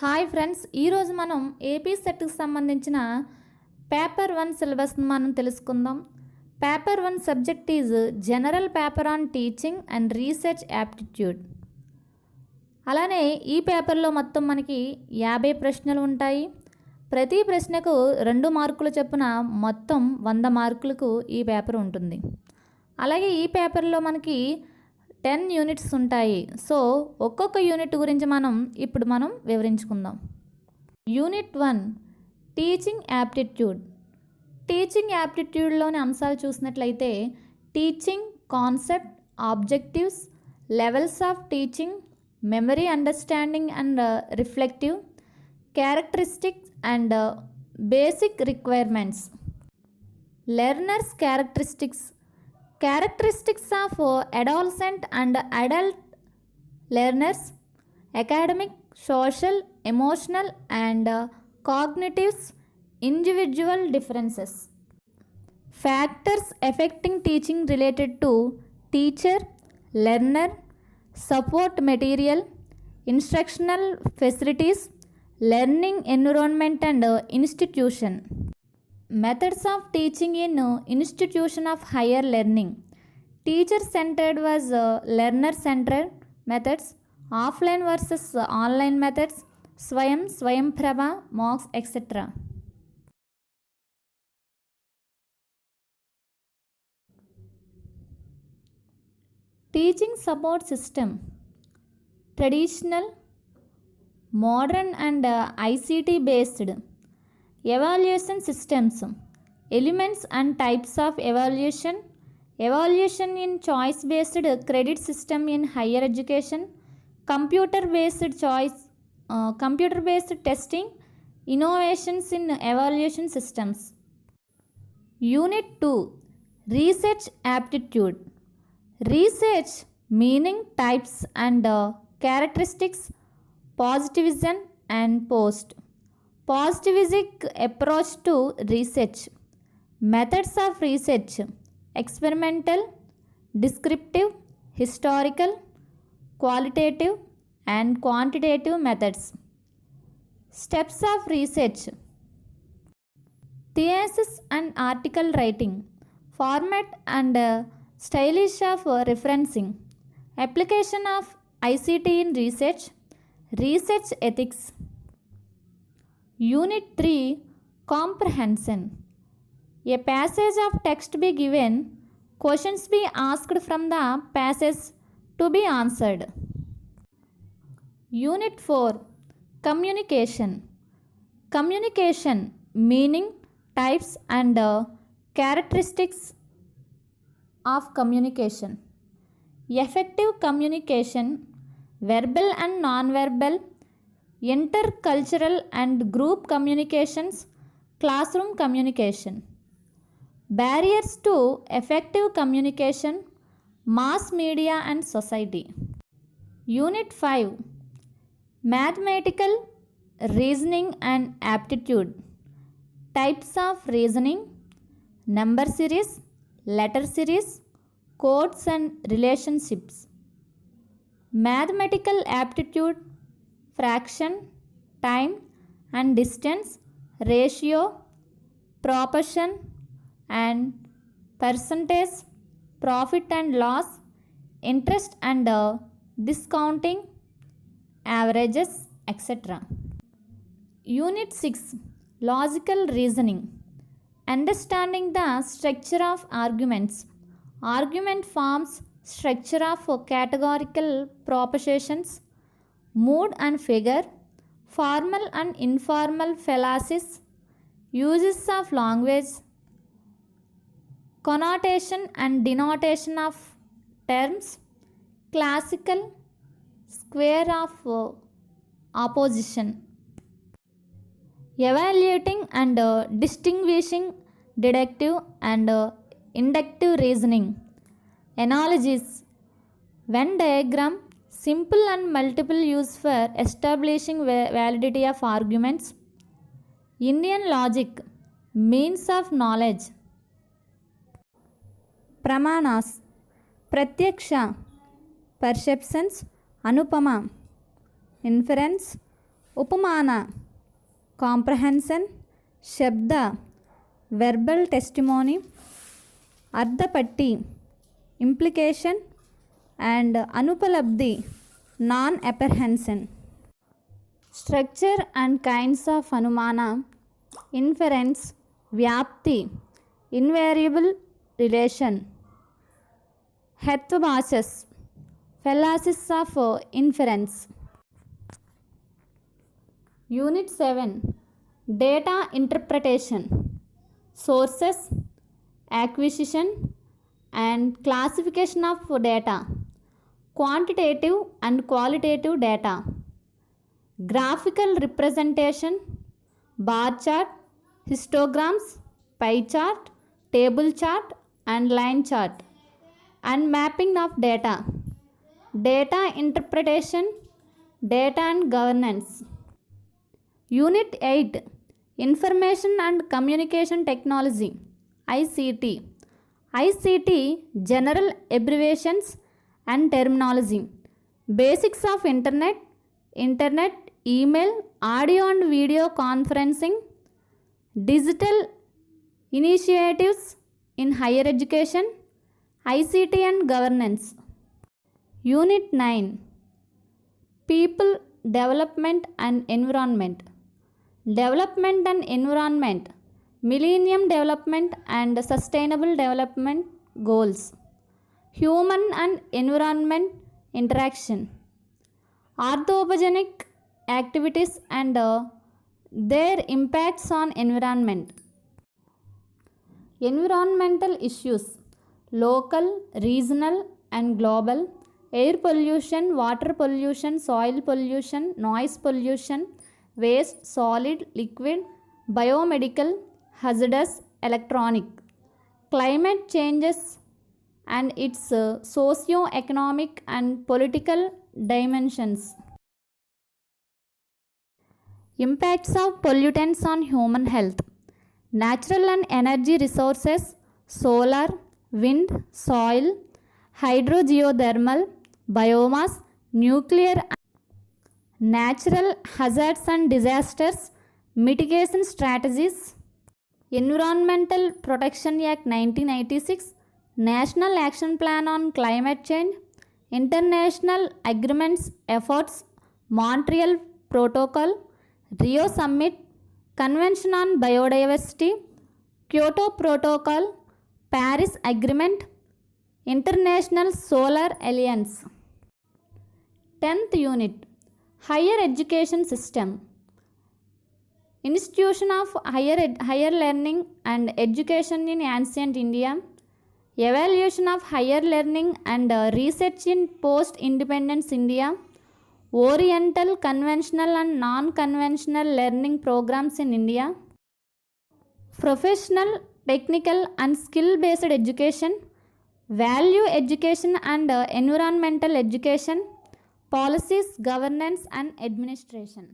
Hi friends, ఈరోజు మనం AP సెట్కి సంబంధించిన పేపర్ 1 సిలబస్ని మనం తెలుసుకుందాం. Paper 1 subject is general paper on teaching and research aptitude. అలానే ఈ పేపర్లో మొత్తం మనకి 50 ప్రశ్నలు ఉంటాయి. ప్రతి ప్రశ్నకు 2 మార్కులు చొప్పున మొత్తం 100 మార్కులకు ఈ పేపర్ ఉంటుంది. అలాగే ఈ పేపర్లో మనకి 10 యూనిట్స్ ఉంటాయి. సో ఒక్కొక్క యూనిట్ గురించి మనం వివరించుకుందాం. Unit 1 teaching aptitude. టీచింగ్ యాప్టిట్యూడ్లోని అంశాలు చూసినట్లయితే teaching concept, objectives, levels of teaching, memory, understanding and reflective, characteristics and basic requirements. Learners characteristics. Characteristics of adolescent and adult learners: academic, social, emotional and cognitive, individual differences. Factors affecting teaching related to teacher, learner, support material, instructional facilities, learning environment and institution. Methods of teaching in institution of higher learning. Teacher-centered was learner-centered methods, offline versus online methods, Swayamprabha, mocks, etc. Teaching support system. Traditional, modern and ICT based. Evaluation systems. Elements and types of evaluation. Evaluation in choice based credit system in higher education. Computer based testing. Innovations in evaluation systems. Unit 2 research aptitude. Research meaning, types and characteristics, positivism and post. Positivistic approach to research. Methods of research: experimental, descriptive, historical, qualitative and quantitative methods. Steps of research: thesis and article writing, format and stylish of referencing, application of ICT in research, research ethics. Unit 3 comprehension. A passage of text be given, questions be asked from the passage to be answered. Unit 4 communication. Communication meaning, types and characteristics of communication. Effective communication, verbal and non-verbal, intercultural and group communications, classroom communication. Barriers to effective communication, mass media and society. Unit 5 mathematical reasoning and aptitude. Types of reasoning: number series, letter series, codes and relationships. Mathematical aptitude: fraction, time and distance, ratio, proportion and percentage, profit and loss, interest and discounting, averages, etc. Unit 6 logical reasoning. Understanding the structure of arguments. Argument forms structure of categorical propositions, mood and figure, formal and informal fallacies, uses of language, connotation and denotation of terms, classical, square of opposition. Evaluating and distinguishing deductive and inductive reasoning. Analogies: Venn diagram, simple and multiple use for establishing validity of arguments. Indian logic, means of knowledge. Pramanas: pratyaksha, perceptions. Anupama, inference. ఉపమాన comprehension, శబ్ద verbal testimony, అర్థపట్టి implication and అనుపలబ్ధి non apprehension. Structure and kinds of అనుమాన: inference, వ్యాప్తి, invariable relation. హెర్త్వాసెస్, fallacies of inference. Unit 7 data interpretation, sources, acquisition and classification of data, quantitative and qualitative data, graphical representation, bar chart, histograms, pie chart, table chart and line chart, and mapping of data, data interpretation, data and governance. Unit 8 Information and Communication Technology, ICT. ICT general abbreviations and terminology. Basics of internet, email, audio and video conferencing, digital initiatives in higher education, ICT and governance. Unit 9 People, Development and Environment. Development and Environment, Millennium Development and Sustainable Development Goals, Human and Environment Interaction, Anthropogenic Activities and their impacts on environment. Environmental issues: local, regional and global, air pollution, water pollution, soil pollution, noise pollution, waste, solid, liquid, biomedical, hazardous, electronic, climate changes and its socio-economic and political dimensions. Impacts of pollutants on human health: natural and energy resources, solar, wind, soil, hydrogeothermal, biomass, nuclear. Natural hazards and disasters, mitigation strategies. Environmental Protection Act 1986, National Action Plan on Climate Change, International Agreements Efforts, Montreal Protocol, Rio Summit, Convention on Biodiversity, Kyoto Protocol, Paris Agreement, International Solar Alliance. 10th Unit Higher Education System, Institution of higher learning and education in ancient India, Evaluation of higher learning and research in post-independence India, Oriental conventional and non-conventional learning programs in India, Professional, technical and skill-based education, Value education and environmental education, Policies, governance and administration.